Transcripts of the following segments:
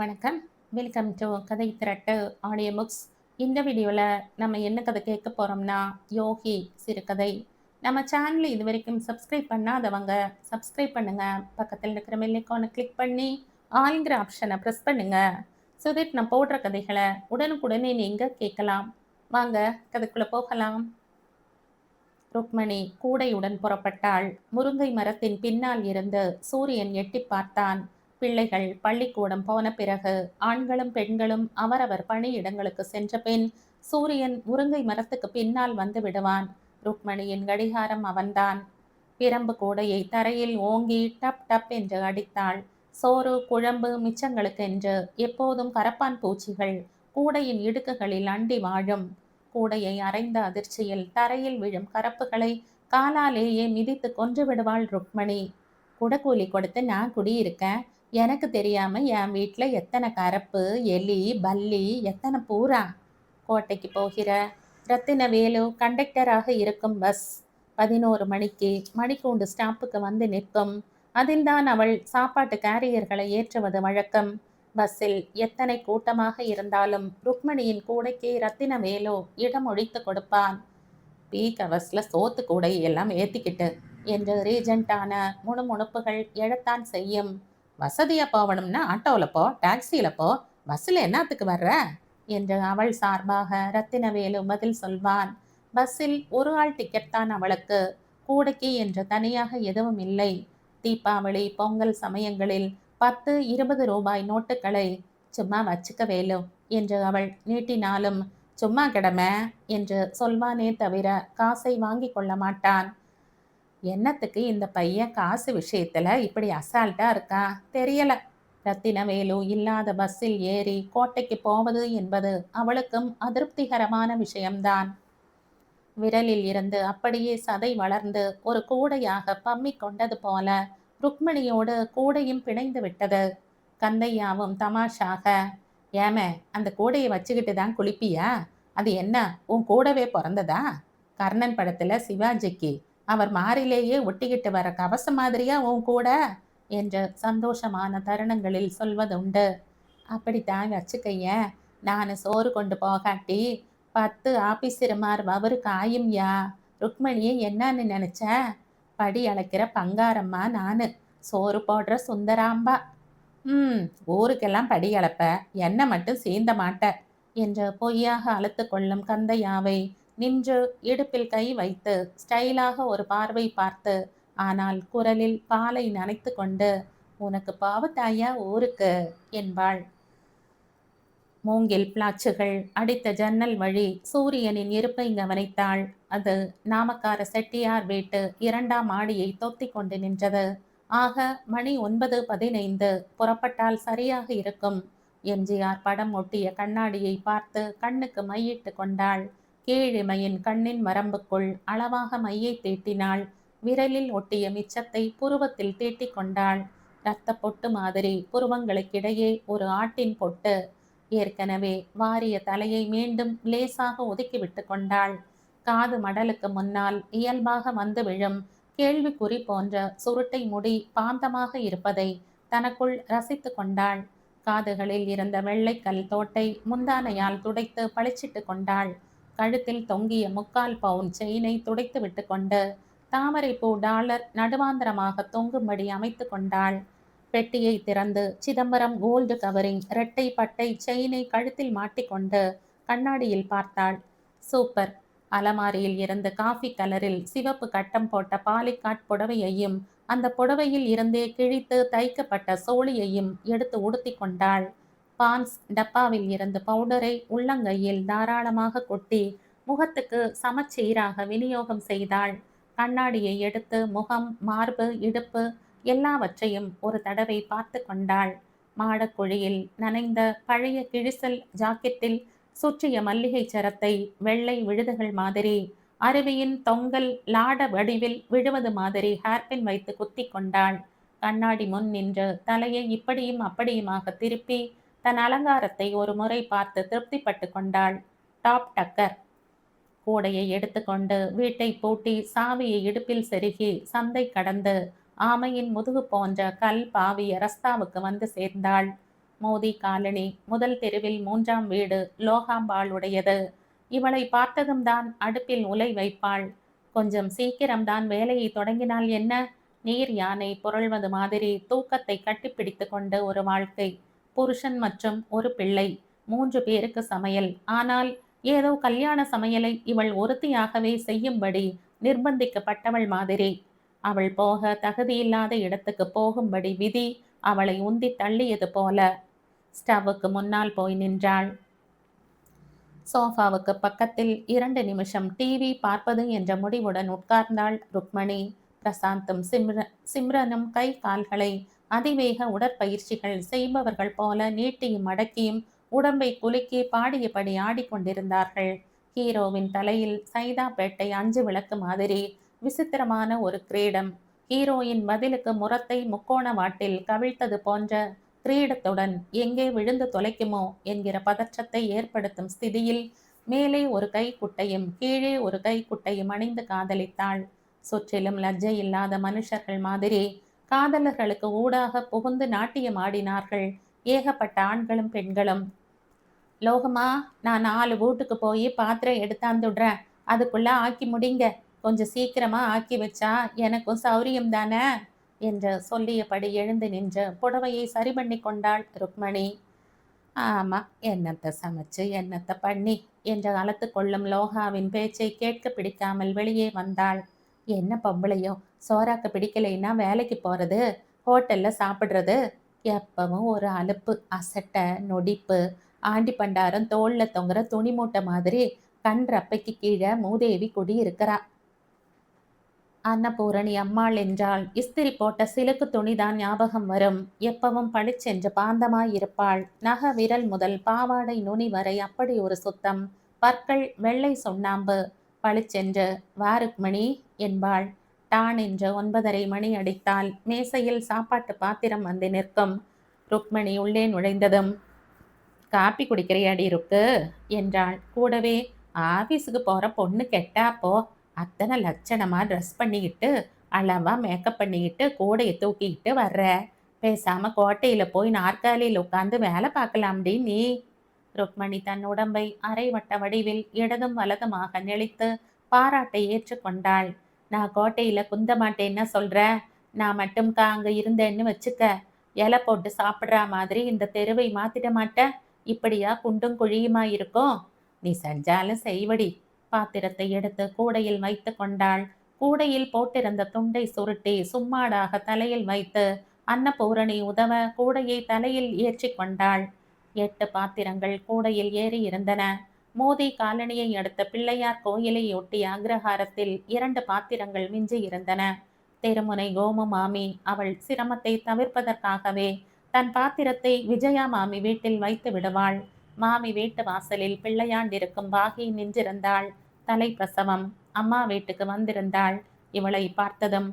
வணக்கம். Welcome to கதை திரட்டு audio books. இந்த வீடியோவில் நம்ம என்ன கதை கேட்க போகிறோம்னா, யோகி சிறுகதை. நம்ம சேனலை இது வரைக்கும் சப்ஸ்கிரைப் பண்ணாதவங்க சப்ஸ்கிரைப் பண்ணுங்க. பக்கத்தில் இருக்கிற பெல் ஐகானை கிளிக் பண்ணி ஆல்ங்கிற ஆப்ஷனை ப்ரெஸ் பண்ணுங்க. ஸோ தட் நான் போடுற கதைகளை உடனுக்குடனே நீங்கள் கேட்கலாம். வாங்க கதைக்குள்ளே போகலாம். ருக்மணி கூடையுடன் புறப்பட்டாள். முருங்கை மரத்தின் பின்னால் இருந்து சூரியன் எட்டி பார்த்தான். பிள்ளைகள் பள்ளிக்கூடம் போன பிறகு ஆண்களும் பெண்களும் அவரவர் பணியிடங்களுக்கு சென்ற பின் சூரியன் முருங்கை மரத்துக்கு பின்னால் வந்து விடுவான். ருக்மணியின் கடிகாரம் அவன்தான். பிரம்பு கூடையை தரையில் ஓங்கி டப் டப் என்று அடித்தாள். சோறு குழம்பு மிச்சங்களுக்கென்று எப்போதும் கரப்பான் பூச்சிகள் கூடையின் இடுக்குகளில் அண்டி வாழும். கூடையை அரைந்த அதிர்ச்சியில் தரையில் விழும் கரப்புகளை காலாலேயே மிதித்து கொன்று விடுவாள் ருக்மணி. குடக்கூலி கொடுத்து நான் குடியிருக்கேன். எனக்கு தெரியாம என் வீட்டில் எத்தனை கரப்பு, எலி, பல்லி, எத்தனை பூரா. கோட்டைக்கு போகிற ரத்தினவேலு கண்டக்டராக இருக்கும் பஸ் 11 மணிக்கு மணிக்கூண்டு ஸ்டாப்புக்கு வந்து நிற்கும். அதில்தான் அவள் சாப்பாட்டு கேரியர்களை ஏற்றுவது வழக்கம். பஸ்ஸில் எத்தனை கூட்டமாக இருந்தாலும் ருக்மணியின் கூடைக்கு ரத்தினவேலு இடம் ஒழித்து கொடுப்பான். பீக் அவர்ஸ்ல சோத்து கூடை எல்லாம் ஏத்திக்கிட்டு என்று ரீஜெண்டான முணுமுணுப்புகள் எழத்தான் செய்யும். வசதியா போகணும்னா ஆட்டோவில் போ, டாக்ஸியில் போ, பஸ்ஸில் என்னத்துக்கு வர்ற என்று அவள் சார்பாக ரத்தினவேலு பதில் சொல்வான். பஸ்ஸில் ஒரு ஆள் டிக்கெட் தான் அவளுக்கு. கூடைக்கு என்று தனியாக எதுவும் இல்லை. தீபாவளி பொங்கல் சமயங்களில் 10-20 ரூபாய் நோட்டுகளை சும்மா வச்சுக்க வேலு என்று அவள் நீட்டினாலும் சும்மா கிடமை என்று சொல்வானே தவிர காசை வாங்கி கொள்ள மாட்டான். என்னத்துக்கு இந்த பையன் காசு விஷயத்துல இப்படி அசால்ட்டா இருக்கா தெரியல. ரத்தினவேலு இல்லாத பஸ்ஸில் ஏறி கோட்டைக்கு போவது என்பது அவளுக்கும் அதிருப்திகரமான விஷயம்தான். விரலில் இருந்து அப்படியே சதை வளர்ந்து ஒரு கூடையாக பம்மி கொண்டது போல ருக்மணியோடு கூடையும் பிணைந்து விட்டது. கந்தையாவும் தமாஷாக, ஏமே அந்த கூடையை வச்சுக்கிட்டு தான் குளிப்பியா? அது என்ன உன் கூடவே பிறந்ததா? கர்ணன் படத்துல சிவாஜிக்கு அவர் மாறிலேயே ஒட்டிக்கிட்டு வர கவசம் மாதிரியா உன் கூட என்று சந்தோஷமான தருணங்களில் சொல்வதுண்டு. அப்படித்தான் வச்சுக்கைய. நான் சோறு கொண்டு போகாட்டி 10 ஆபீசருமார் வவரு காயும்யா. ருக்மணியை என்னன்னு நினைச்ச? படி அளக்கிற பங்காரம்மா நானு, சோறு போடுற சுந்தராம்பா. ஊருக்கெல்லாம் படி அளப்ப, என்ன மட்டும் சீந்த மாட்ட என்று பொய்யாக அழுத்து கொள்ளும் கந்தையாவை நின்று இடுப்பில் கை வைத்து ஸ்டைலாக ஒரு பார்வை பார்த்து, ஆனால் குரலில் பாலை நனைத்து கொண்டு, உனக்கு பாவத்தாயா ஊருக்கு என்பாள். மூங்கில் பிளாச்சுகள் அடித்த ஜன்னல் வழி சூரியனின் இருப்பை கவனித்தாள். அது நாமக்கார செட்டியார் வீட்டு 2ஆம் மாடியை தொத்தி கொண்டு நின்றது. ஆக மணி 9:15. புறப்பட்டால் சரியாக இருக்கும். எம்ஜிஆர் படம் ஒட்டிய கண்ணாடியை பார்த்து கண்ணுக்கு மையிட்டு கொண்டாள். கீழிமையின் கண்ணின் வரம்புக்குள் அளவாக மையை தீட்டினாள். விரலில் ஒட்டிய மிச்சத்தை புருவத்தில் தீட்டிக் கொண்டாள். இரத்த பொட்டு மாதிரி புருவங்களுக்கிடையே ஒரு ஆட்டின் பொட்டு. ஏற்கனவே வாரிய தலையை மீண்டும் லேசாக ஒதுக்கிவிட்டு கொண்டாள். காது மடலுக்கு முன்னால் இயல்பாக வந்து விழும் கேள்விக்குறி போன்ற சுருட்டை முடி பாந்தமாக இருப்பதை தனக்குள் ரசித்து கொண்டாள். காதுகளில் இருந்த வெள்ளைக்கல் தோட்டை முந்தானையால் துடைத்து பளிச்சிட்டு கொண்டாள். கழுத்தில் தொங்கிய 3/4 பவுன் செயினை துடைத்து விட்டு கொண்டு தாமரைப்பூ டாலர் நடுவாந்திரமாக தொங்கும்படி அமைத்து கொண்டாள். பெட்டியை திறந்து சிதம்பரம் கோல்டு கவரிங் இரட்டை பட்டை செயினை கழுத்தில் மாட்டிக்கொண்டு கண்ணாடியில் பார்த்தாள். சூப்பர். அலமாரியில் இருந்து காஃபி கலரில் சிவப்பு கட்டம் போட்ட பாலிகாட் புடவையையும் அந்த புடவையில் இருந்தே கிழித்து தைக்கப்பட்ட சோழியையும் எடுத்து உடுத்தி கொண்டாள். பான்ஸ் டப்பாவில் இருந்து பவுடரை உள்ளங்கையில் தாராளமாக கொட்டி முகத்துக்கு சமச்சீராக விநியோகம் செய்தாள். கண்ணாடியை எடுத்து முகம், மார்பு, இடுப்பு எல்லாவற்றையும் ஒரு தடவை பார்த்து கொண்டாள். மாடக்குழியில் நனைந்த பழைய கிழிசல் ஜாக்கெட்டில் சுற்றிய மல்லிகை சரத்தை வெள்ளை விழுதுகள் மாதிரி, அருவியின் தொங்கல் லாட வடிவில் விழுவது மாதிரி ஹேர்பின் வைத்து குத்தி கொண்டாள். கண்ணாடி முன் நின்று தலையை இப்படியும் அப்படியுமாக திருப்பி தன் அலங்காரத்தை ஒரு முறை பார்த்து திருப்திப்பட்டு கொண்டாள். டாப் டக்கர். கூடையை எடுத்துக்கொண்டு வீட்டை பூட்டி சாவியை இடுப்பில் செருகி சந்தை கடந்து ஆமையின் முதுகு போன்ற கல் பாவிய ரஸ்தாவுக்கு வந்து சேர்ந்தாள். மோதி காலனி, முதல் தெருவில் 3ஆம் வீடு, லோகாம்பாளுடையது. இவளை பார்த்ததும் தான் அடுப்பில் உலை வைப்பாள். கொஞ்சம் சீக்கிரம்தான் வேலையை தொடங்கினால் என்ன? நீர் யானை புரள்வது மாதிரி தூக்கத்தை கட்டிப்பிடித்து கொண்டு ஒரு வாழ்க்கை. புருஷன் மற்றும் ஒரு பிள்ளை. 3 பேருக்கு சமையல். ஆனால் ஏதோ கல்யாண சமையலை இவள் ஒருத்தியாகவே செய்யும்படி நிர்பந்திக்கப்பட்டவள் மாதிரி. அவள் போக தகுதியில்லாத இடத்துக்கு போகும்படி விதி அவளை உந்தி தள்ளியது போல. ஸ்டவ்வுக்கு முன்னால் போய் நின்றாள். சோஃபாவுக்கு பக்கத்தில் 2 நிமிஷம் டிவி பார்ப்பது என்ற முடிவுடன் உட்கார்ந்தாள் ருக்மணி. பிரசாந்தும் சிம்ரனும் கை கால்களை அதிவேக உடற்பயிற்சிகள் செய்பவர்கள் போல நீட்டியும் மடக்கியும் உடம்பை குலுக்கி பாடியபடி ஆடிக்கொண்டிருந்தார்கள். ஹீரோவின் தலையில் சைதாப்பேட்டை 5 விளக்கு மாதிரி விசித்திரமான ஒரு கிரீடம். ஹீரோயின் பதிலுக்கு முரத்தை முக்கோண வாட்டில் கவிழ்த்தது போன்ற கிரீடத்துடன் எங்கே விழுந்து தொலைக்குமோ என்கிற பதற்றத்தை ஏற்படுத்தும் ஸ்திதியில் மேலே ஒரு கைக்குட்டையும் கீழே ஒரு கைக்குட்டையும் அணிந்து காதலித்தாள். சுற்றிலும் லஜ்ஜை இல்லாத மனுஷர்கள் மாதிரி காதலர்களுக்கு ஊடாக புகுந்து நாட்டியம் ஆடினார்கள் ஏகப்பட்ட ஆண்களும் பெண்களும். லோகமா, நான் 4 வீட்டுக்கு போய் பாத்திரம் எடுத்தாந்துடுறேன், அதுக்குள்ள ஆக்கி முடிங்க, கொஞ்சம் சீக்கிரமா ஆக்கி வச்சா எனக்கும் சௌரியம் தானே என்று சொல்லியபடி எழுந்து நின்று புடவையை சரி பண்ணி கொண்டாள் ருக்மணி. ஆமா, என்னத்தை சமைச்சு என்னத்தை பண்ணி என்று அலத்து கொள்ளும் லோகாவின் பேச்சை கேட்க பிடிக்காமல் வெளியே வந்தாள். என்ன பொம்பளையோ, சோறாக்க பிடிக்கலைன்னா வேலைக்கு போறது, ஹோட்டல்ல சாப்பிடுறது, எப்பவும் ஒரு அலுப்பு, அசட்டை, நொடிப்பு, ஆண்டி பண்டாரம் தோல்ல தொங்குற துணி மூட்டை மாதிரி கண் ரப்பைக்கு கீழே மூதேவி குடி இருக்கிறா. அன்னபூரணி அம்மாள் என்றால் இஸ்திரி போட்ட சிலுக்கு துணிதான் ஞாபகம் வரும். எப்பவும் பளிச்சென்று பாந்தமாயிருப்பாள். நக விரல் முதல் பாவாடை நுனி வரை அப்படி ஒரு சுத்தம். பற்கள் வெள்ளை சுண்ணாம்பு. பளிச்சென்று வா ருக்மணி என்பாள். டான் என்று 9:30 மணி அடித்தால் மேசையில் சாப்பாட்டு பாத்திரம் வந்து நிற்கும். ருக்மணி உள்ளே நுழைந்ததும் காப்பி குடிக்கிறையாடி ருக்கு என்றாள். கூடவே ஆபீஸுக்கு போற பொண்ணு கெட்டாப்போ அத்தனை லட்சணமா ட்ரெஸ் பண்ணிக்கிட்டு அளவா மேக்கப் பண்ணிக்கிட்டு கூடையை தூக்கிக்கிட்டு வர்ற, பேசாம கோட்டையில போய் நாற்காலியில் உட்காந்து வேலை பார்க்கலாம்டி நீ. ருக்மணி தன் உடம்பை அரை வட்ட வடிவில் இடதும் வலதுமாக நெளித்து பாராட்டை ஏற்றுக்கொண்டாள். நான் கோட்டையில குந்த மாட்டேன்னா சொல்ற, நான் மட்டும்கா அங்க இருந்தேன்னு வச்சுக்க, இலை போட்டு சாப்பிட்ற மாதிரி இந்த தெருவை மாத்திட மாட்டேன். இப்படியா குண்டும் குழியுமா இருக்கும்? நீ செஞ்சாலும் செய்வடி. பாத்திரத்தை எடுத்து கூடையில் வைத்து கொண்டாள். கூடையில் போட்டிருந்த துண்டை சுருட்டி சும்மாடாக தலையில் வைத்து அன்னபூரணி உதவ கூடையை தலையில் ஏற்றி கொண்டாள். 8 பாத்திரங்கள் கூடையில் ஏறி இருந்தன. மோதி காலனியை அடுத்த பிள்ளையார் கோயிலை ஒட்டிய அக்ரஹாரத்தில் 2 பாத்திரங்கள் மிஞ்சி இருந்தன. தெருமுனை கோமு மாமி அவள் சிரமத்தை தவிர்ப்பதற்காகவே தன் பாத்திரத்தை விஜயா மாமி வீட்டில் வைத்து விடுவாள். மாமி வீட்டு வாசலில் பிள்ளையாண்டிருக்கும் பாகி நின்றிருந்தாள். தலை பிரசவம். அம்மா வீட்டுக்கு வந்திருந்தாள். இவளை பார்த்ததும்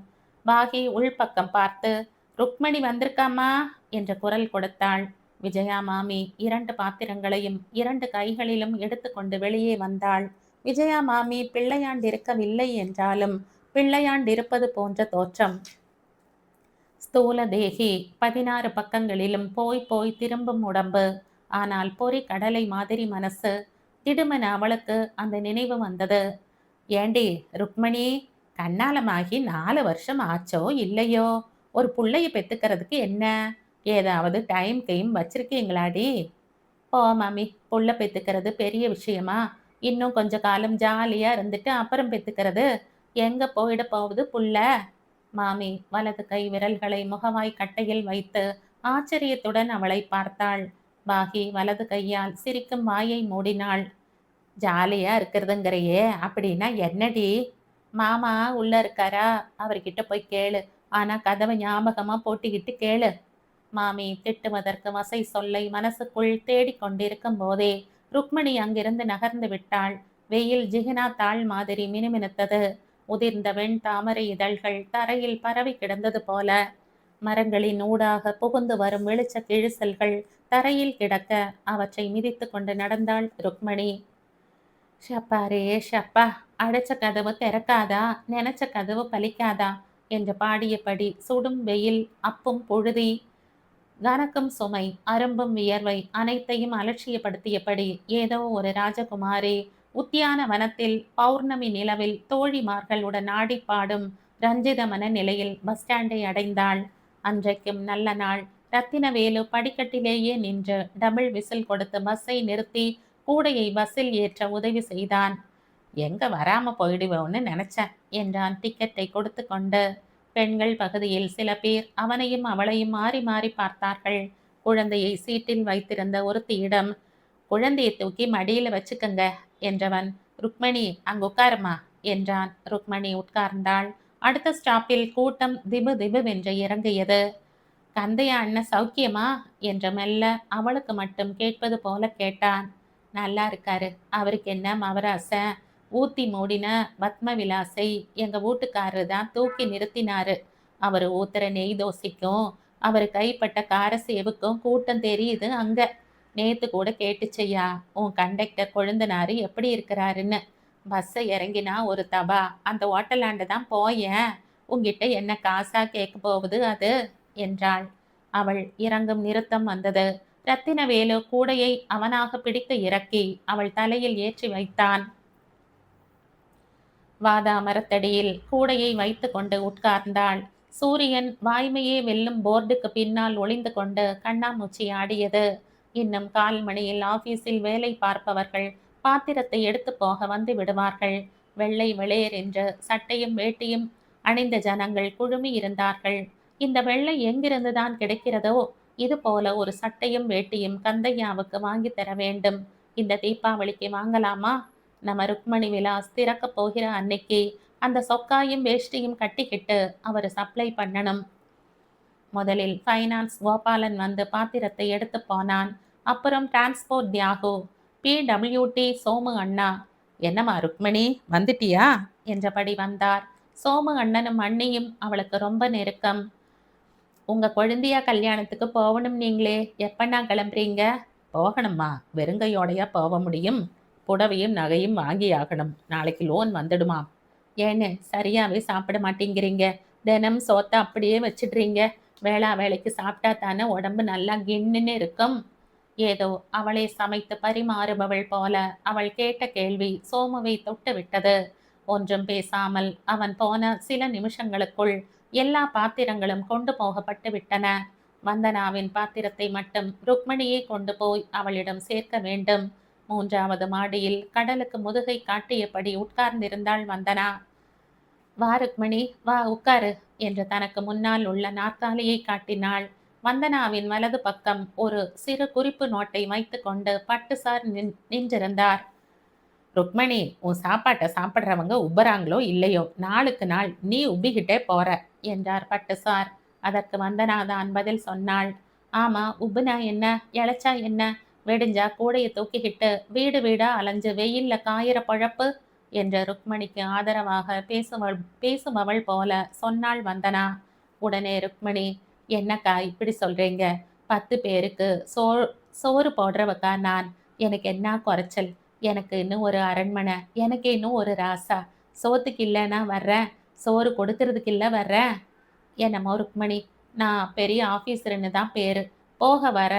பாகி உள்பக்கம் பார்த்து ருக்மணி வந்திருக்காமா என்ற குரல் கொடுத்தாள். விஜயா மாமி 2 பாத்திரங்களையும் 2 கைகளிலும் எடுத்துக்கொண்டு வெளியே வந்தாள். விஜயா மாமி பிள்ளையாண்டிருக்கவில்லை என்றாலும் பிள்ளையாண்டிருப்பது போன்ற தோற்றம். ஸ்தூல தேகி, 16 பக்கங்களிலும் போய் போய் திரும்பும் உடம்பு. ஆனால் பொறி கடலை மாதிரி மனசு. திடுமென அவளுக்கு அந்த நினைவு வந்தது. ஏண்டி ருக்மணி, கண்ணாலமாகி 4 வருஷம் ஆச்சோ இல்லையோ, ஒரு புள்ளைய பெத்துக்கிறதுக்கு என்ன ஏதாவது டைம் கைம் வச்சிருக்கீங்களாடி? போ மாமி, புள்ள பெத்துக்கிறது பெரிய விஷயமா? இன்னும் கொஞ்ச காலம் ஜாலியா இருந்துட்டு அப்புறம் பெத்துக்கிறது. எங்க போயிட போகுது புள்ள? மாமி வலது கை விரல்களை முகவாய் கட்டையில் வைத்து ஆச்சரியத்துடன் அவளை பார்த்தாள். பாகி வலது கையால் சிரிக்கும் வாயை மூடினாள். ஜாலியா இருக்கிறதுங்கிறையே, அப்படின்னா என்னடி? மாமா உள்ள இருக்காரா? அவர்கிட்ட போய் கேளு. ஆனா கதவை ஞாபகமா போட்டிக்கிட்டு கேளு. மாமி திட்டுவதற்கு வசை சொல்லை மனசுக்குள் தேடிக்கொண்டிருக்கும் போதே ருக்மணி அங்கிருந்து நகர்ந்து விட்டாள். வெயில் ஜிகினா தாள் மாதிரி மினுமினுத்தது. உதிர்ந்த வெண் தாமரை இதழ்கள் தரையில் பரவி கிடந்தது போல. மரங்களின் ஊடாக புகுந்து வரும் வெளிச்ச கிழிசல்கள் தரையில் கிடக்க அவற்றை மிதித்து கொண்டு நடந்தாள் ருக்மணி. ஷப்பாரே ஷப்பா, அடைச்ச கதவு திறக்காதா, நினைச்ச கதவு பலிக்காதா என்று பாடியபடி சுடும் வெயில் அப்பும் பொழுதி கனக்கும் சுமை, அரும்பும் வியர்வை அனைத்தையும் அலட்சியப்படுத்தியபடி ஏதோ ஒரு ராஜகுமாரி உத்தியான வனத்தில் பௌர்ணமி நிலவில் தோழிமார்களுடன் ஆடிப்பாடும் ரஞ்சித மன நிலையில் பஸ் ஸ்டாண்டை அடைந்தாள். அன்றைக்கும் நல்ல நாள். ரத்தினவேலு படிக்கட்டிலேயே நின்று டபுள் விசில் கொடுத்து பஸ்ஸை நிறுத்தி கூடையை பஸ்ஸில் ஏற்ற உதவி செய்தான். எங்க வராம போயிடுவோன்னு நினைச்சேன் என்றான் டிக்கெட்டை கொடுத்து கொண்டு. பெண்கள் பகுதியில் சில பேர் அவனையும் அவளையும் மாறி மாறி பார்த்தார்கள். குழந்தையை சீட்டில் வைத்திருந்த ஒருத்தியிடம், குழந்தையை தூக்கி மடியில வச்சுக்கங்க என்றவன், ருக்மணி அங்க உட்காருமா என்றான். ருக்மணி உட்கார்ந்தாள். அடுத்த ஸ்டாப்பில் கூட்டம் திபு திபுவென்று இறங்கியது. கந்தையா அண்ணன் சௌக்கியமா என்று மெல்ல அவளுக்கு மட்டும் கேட்பது போல கேட்டான். நல்லா இருக்காரு. அவருக்கு என்ன மவராசை? ஊத்தி மூடின பத்ம விலாசை எங்க வீட்டுக்காரரு தான் தூக்கி நிறுத்தினாரு. அவரு ஊத்துற நெய் தோசைக்கும் அவரு கைப்பட்ட கார சேவுக்கும் கூட்டம் தெரியுது அங்க. நேத்து கூட கேட்டுச்சையா உன் கண்டக்டர் கொழுந்தனாரு எப்படி இருக்கிறாருன்னு. பஸ்ஸை இறங்கினா ஒரு தபா அந்த ஓட்டலாண்ட தான் போயேன். உங்கிட்ட என்ன காசா கேட்க போகுது அது என்றாள். அவள் இறங்கும் நிறுத்தம் வந்தது. ரத்தினவேலு கூடையை அவனாக பிடித்து இறக்கி அவள் தலையில் ஏற்றி வைத்தான். வாதா மரத்தடியில் கூடையை வைத்து கொண்டு உட்கார்ந்தாள். சூரியன் வாய்மையே வெல்லும் போர்டுக்கு பின்னால் ஒளிந்து கொண்டு கண்ணாமூச்சி ஆடியது. இன்னும் 1/4 மணியில் ஆபீஸில் வேலை பார்ப்பவர்கள் பாத்திரத்தை எடுத்து போக வந்து விடுவார்கள். வெள்ளை வெளேர் என்று சட்டையும் வேட்டியும் அணிந்த ஜனங்கள் குழுமி இருந்தார்கள். இந்த வெள்ளை எங்கிருந்துதான் கிடைக்கிறதோ இது போல ஒரு சட்டையும் வேட்டியும் கந்தையாவுக்கு வாங்கி தர வேண்டும். இந்த தீபாவளிக்கு வாங்கலாமா? நம்ம ருக்மணி விலாஸ் திறக்க போகிற அன்னைக்கு அந்த சொக்காயும் வேஷ்டியும் கட்டிக்கிட்டு அவர் சப்ளை பண்ணணும். முதலில் ஃபைனான்ஸ் கோபாலன் வந்து பாத்திரத்தை எடுத்து போனான். அப்புறம் டிரான்ஸ்போர்ட் தியாகு, பிடபிள்யூடி சோமு அண்ணா. என்னம்மா ருக்மணி வந்துட்டியா என்றபடி வந்தார். சோமு அண்ணனும் அண்ணியும் அவளுக்கு ரொம்ப நெருக்கம். உங்க கொழுந்தியா கல்யாணத்துக்கு போகணும் நீங்களே, எப்பண்ணா கிளம்புறீங்க? போகணுமா, வெறுங்கையோடையா போக முடியும்? புடவையும் நகையும் வாங்கி ஆகணும். நாளைக்கு லோன் வந்துடுமாம். ஏன்னு சரியாவே சாப்பிட மாட்டேங்கிறீங்க? தினம் சோத்த அப்படியே வச்சிடுறீங்க. வேளா வேலைக்கு சாப்பிட்டா தானே உடம்பு நல்லா கிண்ணுன்னு இருக்கும். ஏதோ அவளை சமைத்து பரிமாறுபவள் போல அவள் கேட்ட கேள்வி சோமுவை தொட்டு விட்டது. ஒன்றும் பேசாமல் அவன் போன சில நிமிஷங்களுக்குள் எல்லா பாத்திரங்களும் கொண்டு போகப்பட்டு விட்டன. வந்தனாவின் பாத்திரத்தை மட்டும் ருக்மணியை கொண்டு போய் அவளிடம் சேர்க்க வேண்டும். 3வது மாடியில் கடலுக்கு முதுகை காட்டியபடி உட்கார்ந்திருந்தாள் வந்தனா. வா ருக்மணி வா உட்காரு என்று தனக்கு முன்னால் உள்ள நாற்காலியை காட்டினாள். வந்தனாவின் வலது பக்கம் ஒரு சிறு குறிப்பு நோட்டை வைத்து கொண்டு பட்டுசார் நின்றிருந்தார். ருக்மணி, உன் சாப்பாட்டை சாப்பிட்றவங்க உಬ್ಬறாங்களோ இல்லையோ, நாளுக்கு நாள் நீ உப்பிக்கிட்டே போற என்றார் பட்டுசார். அதற்கு வந்தனாதான் பதில் சொன்னாள். ஆமா, உப்புனா என்ன, இழைச்சா என்ன? வெடிஞ்சா கூடையை தூக்கிக்கிட்டு வீடு வீடா அலைஞ்சு வெயில்ல காயிற பழப்பு என்ற ருக்மணிக்கு ஆதரவாக பேசுபவள் போல சொன்னாள் வந்தனா. உடனே ருக்மணி, என்னக்கா இப்படி சொல்றீங்க? 10 பேருக்கு சோறு போடுறவக்கா நான். எனக்கு என்ன குறைச்சல்? எனக்கு இன்னும் ஒரு அரண்மனை, எனக்கு இன்னும் ஒரு ராசா. சோத்துக்கு இல்லைன்னா வர்றேன், சோறு கொடுக்கறதுக்கு இல்லை வர்றேன். என்னமோ ருக்மணி, நான் பெரிய ஆஃபீஸருன்னு தான் பேரு. போக வர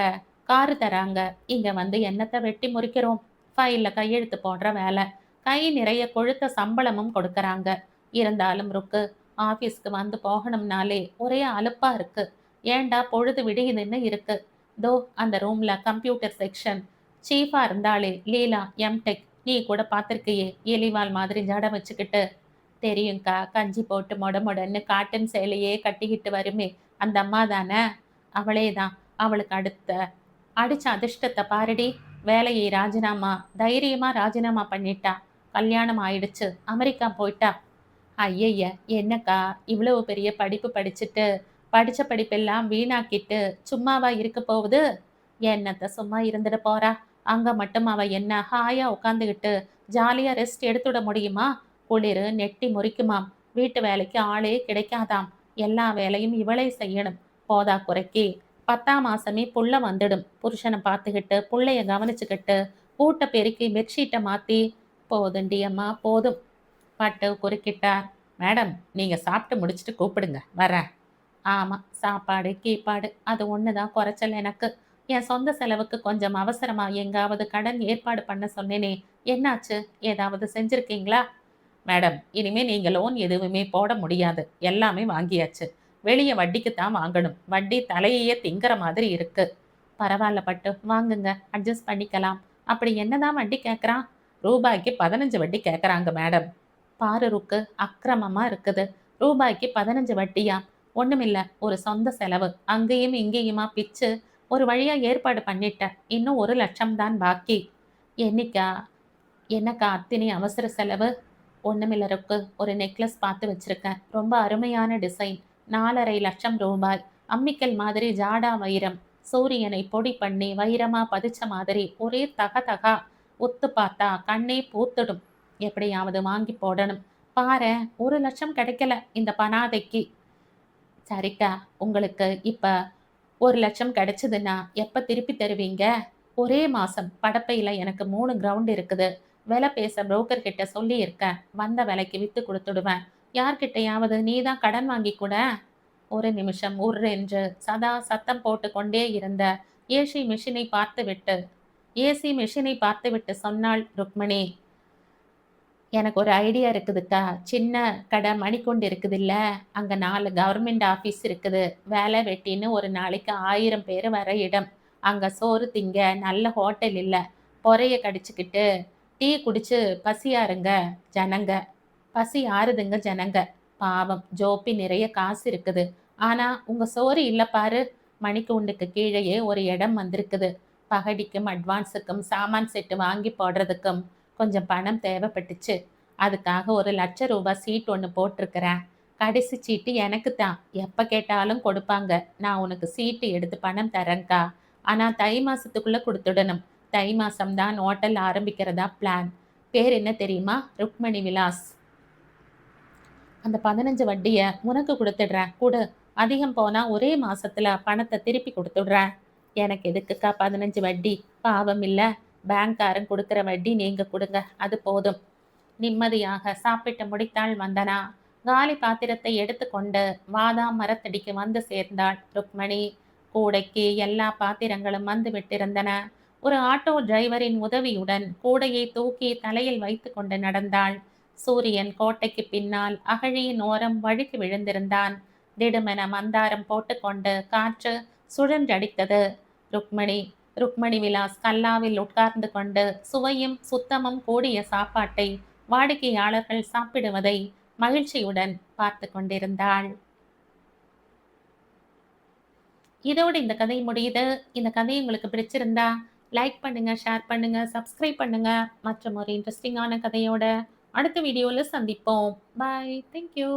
காரு தராங்க. இங்க வந்து என்னத்தை வெட்டி முறிக்கிறோம்? ஃபைல்ல கையெழுத்து போடுற வேலை. கை நிறைய கொழுத்த சம்பளமும் கொடுக்கறாங்க. இருந்தாலும் ருக்கு, ஆஃபீஸ்க்கு வந்து போகணும்னாலே ஒரே அலுப்பா இருக்கு. ஏண்டா பொழுது விடியுதுன்னு இருக்கு. தோ அந்த ரூம்ல கம்ப்யூட்டர் செக்ஷன் சீஃபா இருந்தாலே லீலா எம்டெக், நீ கூட பார்த்துருக்கியே, எலிவால் மாதிரி ஜட வச்சுக்கிட்டு. தெரியுங்க்கா, கஞ்சி போட்டு மொடன்னு காட்டன் சேலையே கட்டிக்கிட்டு வருமே அந்த அம்மா தானே? அவளே தான். அவளுக்கு அடிச்ச அதிர்ஷ்டத்தை பாருடி. வேலையை தைரியமா ராஜினாமா பண்ணிட்டா. கல்யாணம் ஆயிடுச்சு, அமெரிக்கா போயிட்டா. ஐயய்ய, என்னக்கா இவ்வளவு பெரிய படிப்பு படிச்சுட்டு படிச்ச படிப்பெல்லாம் வீணாக்கிட்டு சும்மாவா இருக்க போகுது? என்னத்த சும்மா இருந்துட போறா? அங்க மட்டும் அவ என்ன ஹாயா உட்காந்துக்கிட்டு ஜாலியா ரெஸ்ட் எடுத்துட முடியுமா? குளிரு நெட்டி முறிக்குமாம். வீட்டு வேலைக்கு ஆளே கிடைக்காதாம். எல்லா வேலையும் இவளே செய்யணும். போதா குறைக்கி 10ஆம் மாசமே புள்ள வந்துடும். புருஷனை பார்த்துக்கிட்டு புள்ளைய கவனிச்சுக்கிட்டு ஊட்ட பெருக்கி பெட்ஷீட்டை மாத்தி. போதுண்டி அம்மா போதும். பட்டு குறுக்கிட்டார். மேடம், நீங்க சாப்பிட்டு முடிச்சுட்டு கூப்பிடுங்க, வரேன். ஆமா. சாப்பாடு, கீப்பாடு அது ஒண்ணு தான் குறைச்சல் எனக்கு. என் சொந்த செலவுக்கு கொஞ்சம் அவசரமா எங்காவது கடன் ஏற்பாடு பண்ண சொன்னேனே! என்னாச்சு? ஏதாவது செஞ்சிருக்கீங்களா? மேடம், இனிமே நீங்க லோன் எதுவுமே போட முடியாது. எல்லாமே வாங்கியாச்சு. வெளிய வட்டிக்கு தான் வாங்கணும். வட்டி தலையையே திங்கிற மாதிரி இருக்கு. பரவால்ல பட்டு, வாங்குங்க. அட்ஜஸ்ட் பண்ணிக்கலாம். அப்படி என்னதான் வட்டி கேட்கறான்? ரூபாய்க்கு 15 வட்டி கேட்கறாங்க மேடம். பாரு ருக்கு, அக்கிரமமா இருக்குது. ரூபாய்க்கு 15 வட்டியா? ஒண்ணுமில்ல. ஒரு சொந்த செலவு. அங்கேயும் இங்கேயுமா பிச்சு, ஒரு வழியா ஏற்பாடு பண்ணிட்டேன். இன்னும் 1,00,000 தான் பாக்கி. என்னைக்கா? என்னக்கா அத்தினி அவசர செலவு? ஒண்ணுமில்ல ருக்கு. ஒரு நெக்லஸ் பார்த்து வச்சிருக்கேன். ரொம்ப அருமையான டிசைன். 4,50,000 ரூபாய். அம்மிக்கல் மாதிரி ஜாடா வைரம். சூரியனை பொடி பண்ணி வைரமா பதிச்ச மாதிரி ஒரே தகதகா. உத்து பார்த்தா கண்ணே பூத்துடும். எப்படியாவது வாங்கி போடணும். பாரேன் 1,00,000 கிடைக்கல இந்த பனாதைக்கு. சரிக்கா, உங்களுக்கு இப்ப 1,00,000 கிடைச்சதுன்னா எப்ப திருப்பி தருவீங்க? ஒரே மாசம். படப்பையில எனக்கு 3 கிரவுண்ட் இருக்குது. விலை பேச புரோக்கர் கிட்ட சொல்லியிருக்கேன். வந்த விலைக்கு வித்து குடுத்துடுவேன். யார்கிட்டயாவது நீ தான் கடன் வாங்கி குடேன். ஒரு நிமிஷம் உர்ரென்று சதா சத்தம் போட்டுக் கொண்டே இருந்த ஏசி மெஷினை பார்த்துவிட்டு ஏசி மெஷினை பார்த்துவிட்டு சொன்னாள் ருக்மணி. எனக்கு ஒரு ஐடியா இருக்குதுக்கா. சின்ன கடை மணிக்கூண்டு இருக்குதுல்ல, அங்க 4 கவர்மெண்ட் ஆஃபீஸ் இருக்குது. வேலை வெட்டின்னு ஒரு நாளைக்கு 1000 பேரு வர இடம். அங்க சோறு திங்க நல்ல ஹோட்டல் இல்ல. பொறைய கடிச்சுக்கிட்டு டீ குடிச்சு பசியாருங்க ஜனங்க. பசி ஆறுதுங்க ஜனங்க. பாவம் ஜோப்பி நிறைய காசு இருக்குது. ஆனா உங்க சோறு இல்ல பாரு. மணிக்கூண்டுக்கு கீழயே ஒரு இடம் வந்திருக்குது. பகடிக்கும் அட்வான்ஸுக்கும் சாமான் செட்டு வாங்கி போடுறதுக்கும் கொஞ்சம் பணம் தேவைப்பட்டுச்சு. அதுக்காக ஒரு ₹1,00,000 சீட் ஒண்ணு போட்டிருக்கிறேன். கடைசி சீட்டு எனக்கு தான். எப்ப கேட்டாலும் கொடுப்பாங்க. நான் உனக்கு சீட்டு எடுத்து பணம் தரேன்க்கா. ஆனா தை மாசத்துக்குள்ள குடுத்துடணும். தை மாசம் தான் ஹோட்டல் ஆரம்பிக்கிறதா பிளான். பேர் என்ன தெரியுமா? ருக்மணி விலாஸ். அந்த 15 வட்டிய உனக்கு குடுத்துடுறேன். குடு. அதிகம் போனா ஒரே மாசத்துல பணத்த திருப்பி குடுத்துடுறேன். எனக்கு எதுக்குக்கா 15 வட்டி? பாவம் இல்ல. பேங்க்காரன் குடுக்குற வட்டி நீங்க குடுங்க. அது போதும். நிம்மதியாக சாப்பிட்டு முடித்தாள் வந்தனா. காலி பாத்திரத்தை எடுத்துக்கொண்டு வாதாம் மரத்தடிக்கு வந்து சேர்ந்தாள் ருக்மணி. கூடைக்கு எல்லா பாத்திரங்களும் வந்து விட்டிருந்தன. ஒரு ஆட்டோ டிரைவரின் உதவியுடன் கூடையை தூக்கி தலையில் வைத்து கொண்டு நடந்தாள். சூரியன் கோட்டைக்கு பின்னால் அகழியின் ஓரம் வழுக்கி விழுந்திருந்தான். திடுமென மந்தாரம் போட்டுக்கொண்டு காற்று சுழன்றடித்தது. ருக்மணி ருக்மணி விலாஸ் கல்லாவில் உட்கார்ந்து கொண்டு சுவையும் சுத்தமும் கூடிய சாப்பாட்டை வாடிக்கையாளர்கள் சாப்பிடுவதை மகிழ்ச்சியுடன் பார்த்து கொண்டிருந்தாள். இதோடு இந்த கதை முடியுது. இந்த கதை உங்களுக்கு பிடிச்சிருந்தா லைக் பண்ணுங்க, ஷேர் பண்ணுங்க, சப்ஸ்கிரைப் பண்ணுங்க. மற்றும் ஒரு இன்ட்ரெஸ்டிங்கான கதையோட அடுத்த வீடியோல சந்திப்போம். பாய். Thank you.